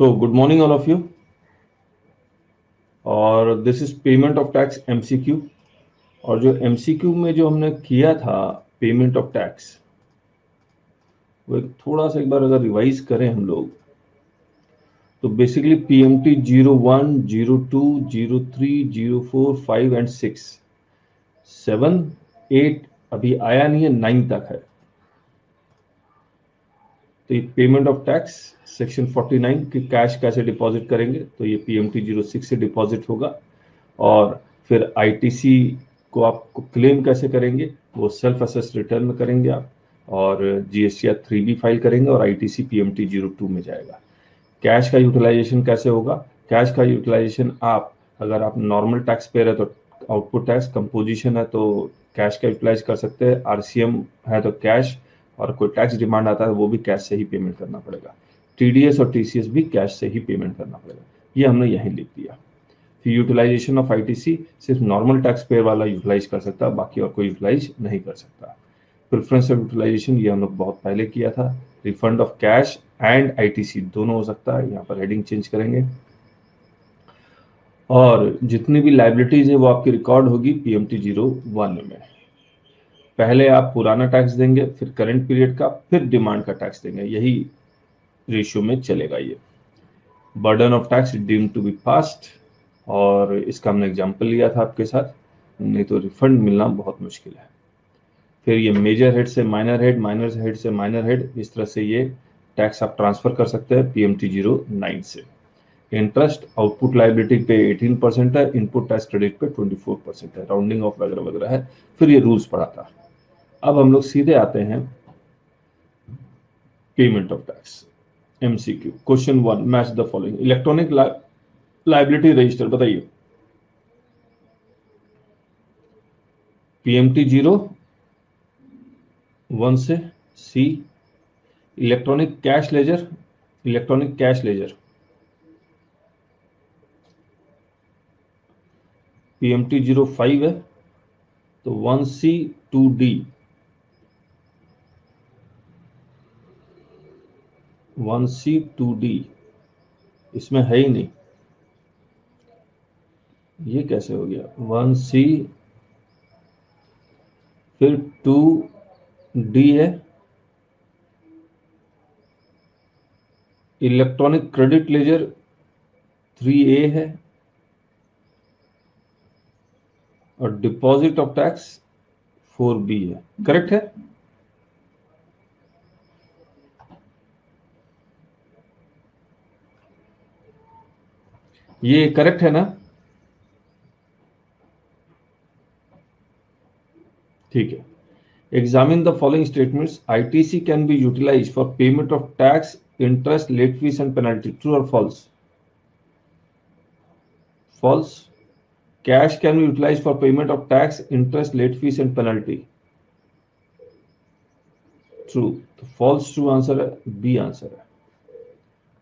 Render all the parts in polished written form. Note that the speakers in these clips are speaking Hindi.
So good morning all of you, और this is payment of tax MCQ. और जो एमसीक्यू में जो हमने किया था पेमेंट ऑफ टैक्स, वो थोड़ा सा एक बार अगर रिवाइज करें हम लोग, तो बेसिकली पीएमटी 01, 02, 03, 04, 5 एंड 6, 7, 8 अभी आया नहीं है, 9 तक है। तो ये पेमेंट ऑफ टैक्स सेक्शन 49 की कैश कैसे डिपॉजिट करेंगे, तो ये पीएमटी 06 से डिपॉजिट होगा। और फिर आईटीसी को आपको क्लेम कैसे करेंगे, वो सेल्फ असेस रिटर्न में करेंगे आप, और जीएसटीआर 3B फाइल करेंगे और आईटीसी पीएमटी 02 में जाएगा। कैश का यूटिलाइजेशन कैसे होगा? कैश का यूटिलाइजेशन आप, अगर आप नॉर्मल टैक्स पेयर है तो आउटपुट टैक्स, कंपोजिशन है तो कैश का यूटिलाइज कर सकते हैं, आरसीएम है तो कैश, और कोई टैक्स डिमांड आता है वो भी कैश से ही पेमेंट करना पड़ेगा। टीडीएस और टीसीएस भी कैश से ही पेमेंट करना पड़ेगा। ये हमने यहीं लिख दिया। फिर यूटिलाइजेशन ऑफ आईटीसी सिर्फ नॉर्मल टैक्स पेयर वाला यूटिलाइज कर सकता है, बाकी और कोई यूटिलाइज नहीं कर सकता। प्रेफरेंस ऑफ यूटिलाइजेशन ये हम लोग बहुत पहले किया था। Refund of cash and ITC दोनों हो सकता है, यहाँ पर हेडिंग चेंज करेंगे। और जितनी भी लाइबिलिटीज है वो आपकी रिकॉर्ड होगी पीएमटी 01 में। पहले आप पुराना टैक्स देंगे, फिर करंट पीरियड का, फिर डिमांड का टैक्स देंगे, यही रेशियो में चलेगा ये। Burden of tax deemed to be passed, और इसका हमने एग्जाम्पल लिया था आपके साथ, नहीं तो रिफंड मिलना बहुत मुश्किल है। फिर ये मेजर हेड से माइनर हेड, माइनर हेड से माइनर हेड, इस तरह से ये टैक्स आप ट्रांसफर कर सकते हैं पीएमटी 09 से। इंटरेस्ट आउटपुट लाइबिलिटी पे 18% है, इनपुट टैक्स क्रेडिट पे 24% है, राउंडिंग ऑफ वगैरह वगैरह है। फिर ये रूल्स पढ़ा था। अब हम लोग सीधे आते हैं payment of tax MCQ. Question 1, match the following. Electronic liability register बताइए। पीएमटी 01 से सी। Electronic cash ledger, electronic cash ledger PMT 05 है, तो 1C 2D, 1C 2D इसमें है ही नहीं, ये कैसे हो गया? 1C फिर 2D है। इलेक्ट्रॉनिक क्रेडिट लेजर 3A है, और डिपॉजिट ऑफ टैक्स 4B है। करेक्ट है? ये करेक्ट है ना? ठीक है। Examine the following statements. ITC can be utilized for payment of tax, interest, late fees and penalty. True or false? False. Cash can be utilized for payment of tax, interest, late fees and penalty. True. तो false true आंसर है, B आंसर है।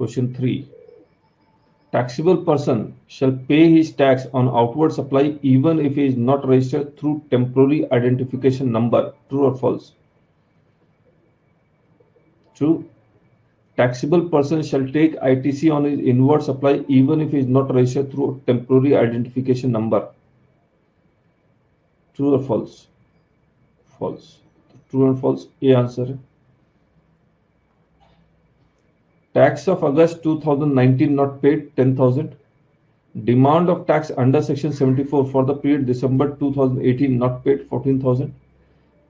Question 3. Taxable person shall pay his tax on outward supply even if he is not registered through temporary identification number. True or false? True. Taxable person shall take ITC on his inward supply even if he is not registered through temporary identification number. True or false? False. True and false, A answer है। Tax of August 2019 not paid 10,000. Demand of tax under section 74 for the period December 2018 not paid 14,000.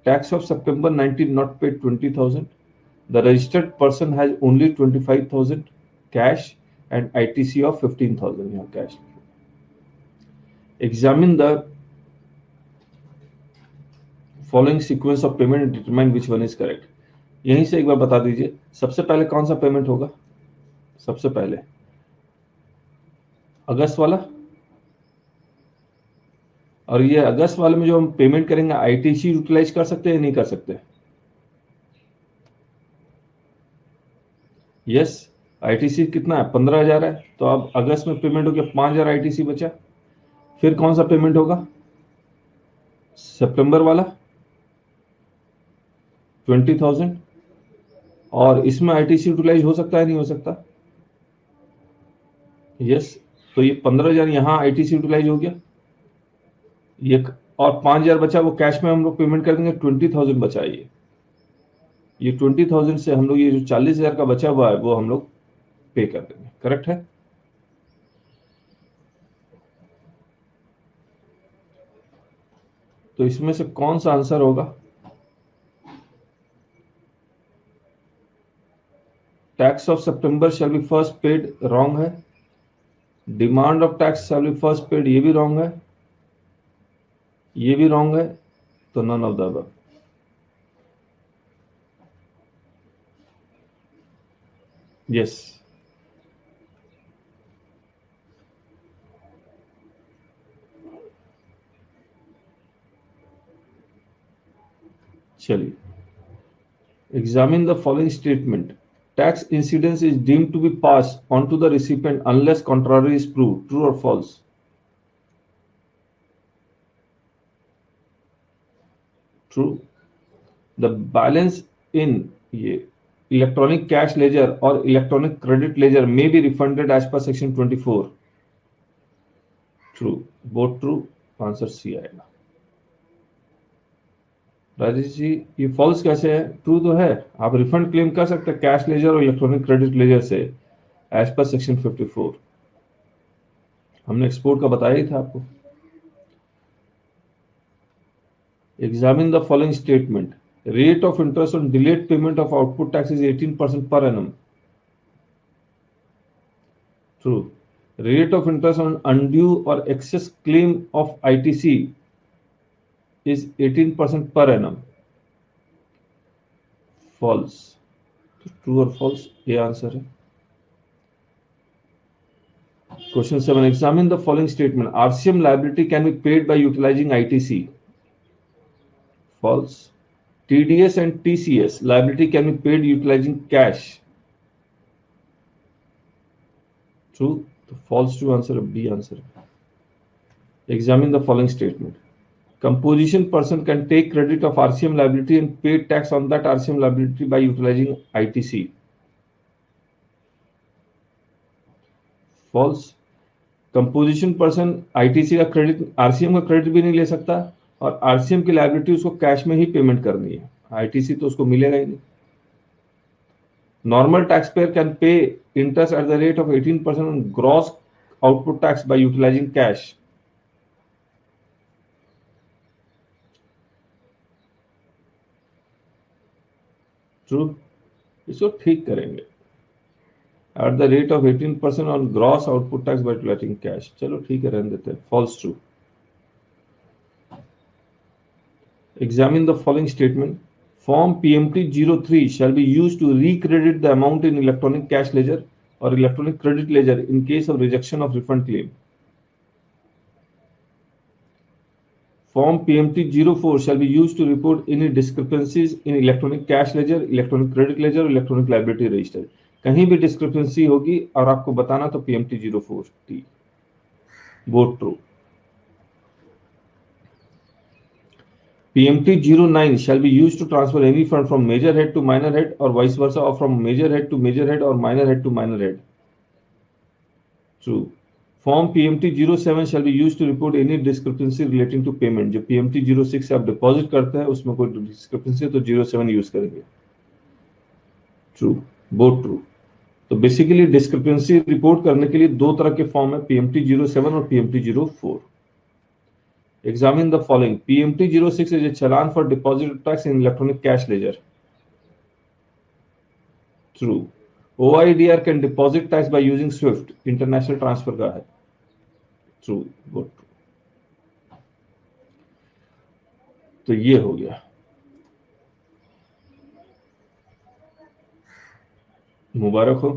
Tax of September 19 not paid 20,000. The registered person has only 25,000 cash and ITC of 15,000 यहाँ cash। Examine the following sequence of payment and determine which one is correct। यहीं से एक बार बता दीजिए, सबसे पहले कौन सा पेमेंट होगा? सबसे पहले अगस्त वाला, और ये अगस्त वाले में जो हम पेमेंट करेंगे आईटीसी यूटिलाइज कर सकते हैं, नहीं कर सकते? यस। आईटीसी कितना है? 15,000 है, तो अब अगस्त में पेमेंट हो गया, 5,000 आईटीसी बचा। फिर कौन सा पेमेंट होगा? सितंबर वाला 20,000, और इसमें आईटीसी यूटिलाइज हो सकता है, नहीं हो सकता? यस, तो ये 15,000 यहाँ आईटीसी यूटिलाइज हो गया, ये और 5,000 बचा वो कैश में हम लोग पेमेंट कर देंगे, 20,000 बचा ये 20,000 से हम लोग ये जो 40,000 का बचा हुआ है वो हम लोग पे कर देंगे। करेक्ट है? तो इसमें से कौन सा आंसर होगा? Tax of September shall be first paid, wrong है। Demand of tax shall be first paid, ये भी रॉन्ग है, ये भी रॉन्ग है, तो none of the above. Yes, चलिए, examine the following statement. Tax incidence is deemed to be passed on to the recipient unless contrary is proved. True or false? True. The balance in ये electronic cash ledger or electronic credit ledger may be refunded as per section 24. True. Both true. Answer C आएगा। राजेश जी, ये फॉल्स कैसे है? ट्रू तो है, आप रिफंड क्लेम कर सकते हैं कैश लेजर और इलेक्ट्रॉनिक क्रेडिट लेजर से एज पर सेक्शन 54। हमने एक्सपोर्ट का बताया ही था आपको। Examine the following statement. Rate of interest on delayed payment of output tax is 18% per annum. True. Rate of interest on undue or excess claim of ITC is 18% per annum. False. True or false? ये आंसर है। Question 7. Examine the following statement. RCM liability can be paid by utilizing ITC. False. TDS and TCS liability can be paid utilizing cash. True. तो false to answer B answer. Examine the following statement. Composition person can take credit of RCM liability and pay tax on that RCM liability by utilizing ITC. False. Composition person ITC का क्रेडिट, आरसीएम का क्रेडिट भी नहीं ले सकता और आरसीएम की लायबिलिटी उसको कैश में ही पेमेंट करनी है, आईटीसी तो उसको मिलेगा ही नहीं। Normal tax payer can pay interest at the rate of 18% on gross output tax by utilising cash. True, इसको ठीक करेंगे। At the rate of 18% on gross output tax by utilising cash, चलो ठीक है, रहने देते हैं। False true. Examine the following statement. Form PMT03 shall be used to recredit the amount in electronic cash ledger or electronic credit ledger in case of rejection of refund claim. Form PMT04 shall be used to report any discrepancies in electronic cash ledger, electronic credit ledger, electronic liability register. कहीं भी discrepancy होगी और आपको बताना तो PMT04T. Both true. PMT09 shall be used to transfer any fund from major head to minor head or vice versa, or from major head to major head or minor head to minor head. True. Form PMT07 shall be used to report any discrepancy relating to payment. जो PMT06 से आप डिपॉजिट करते हैं उसमें कोई डिस्क्रिपेंसी है तो 07 यूज करेंगे। True. Both true. तो बेसिकली डिस्क्रिपेंसी रिपोर्ट करने के लिए दो तरह के फॉर्म है, PMT07 और PMT04। Examine the following. PMT06 is a challan for deposit tax in electronic cash ledger. True. OIDR can deposit tax by using SWIFT. International transfer का है। True. Good. तो ये हो गया। मुबारक हो।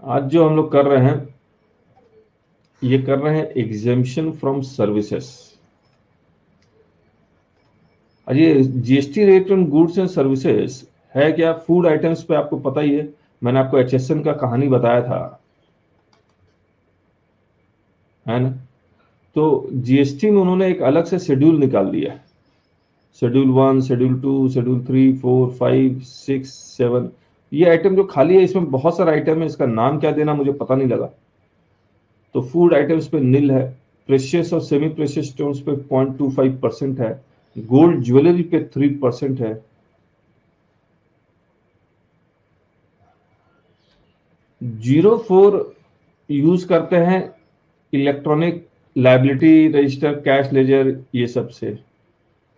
आज जो हम लोग कर रहे हैं ये कर रहे हैं एग्जेम्पशन फ्रॉम सर्विसेज। ये GST rate on goods and services है क्या? फूड आइटम्स पे आपको पता ही है, मैंने आपको एचएसएन का कहानी बताया था, है ना? तो जीएसटी में उन्होंने एक अलग से शेड्यूल निकाल दिया, शेड्यूल 1, शेड्यूल 2, शेड्यूल 3, 4, 5, 6, 7। ये आइटम जो खाली है इसमें बहुत सारा आइटम है, इसका नाम क्या देना मुझे पता नहीं लगा। तो फूड आइटम्स पे नील है, प्रेशियस और सेमी प्रेशियस स्टोन्स पे 0.25% है, गोल्ड ज्वेलरी पे 3% है, 04 यूज करते हैं electronic liability register, cash ledger, ये सब से।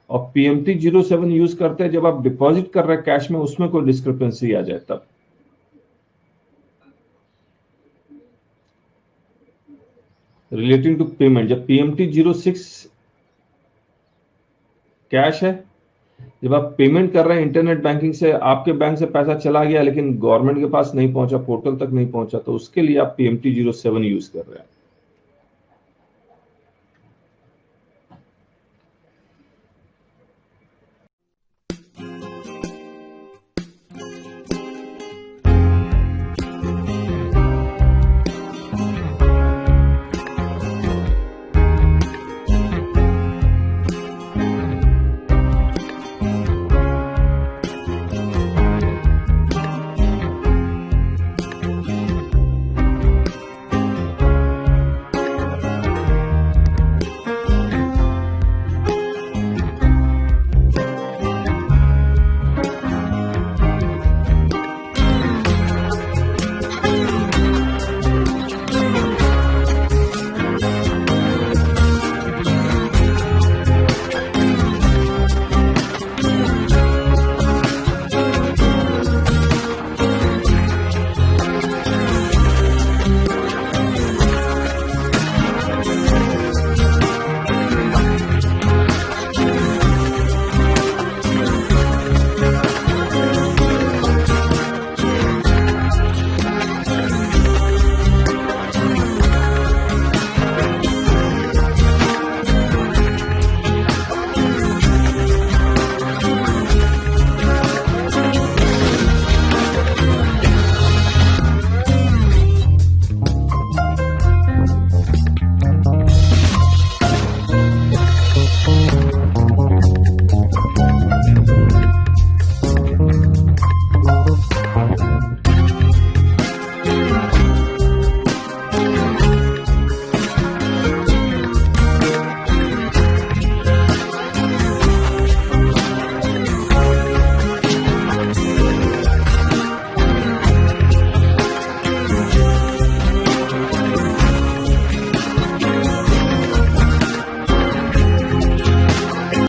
और पीएमटी 07 यूज करते हैं जब आप डिपॉजिट कर रहे हैं कैश में, उसमें कोई डिस्क्रिपेंसी आ जाए तब। रिलेटिंग टू पेमेंट, जब पीएमटी 06 कैश है, जब आप पेमेंट कर रहे हैं इंटरनेट बैंकिंग से, आपके बैंक से पैसा चला गया लेकिन गवर्नमेंट के पास नहीं पहुंचा, पोर्टल तक नहीं पहुंचा, तो उसके लिए आप पीएमटी 07 यूज कर रहे हैं।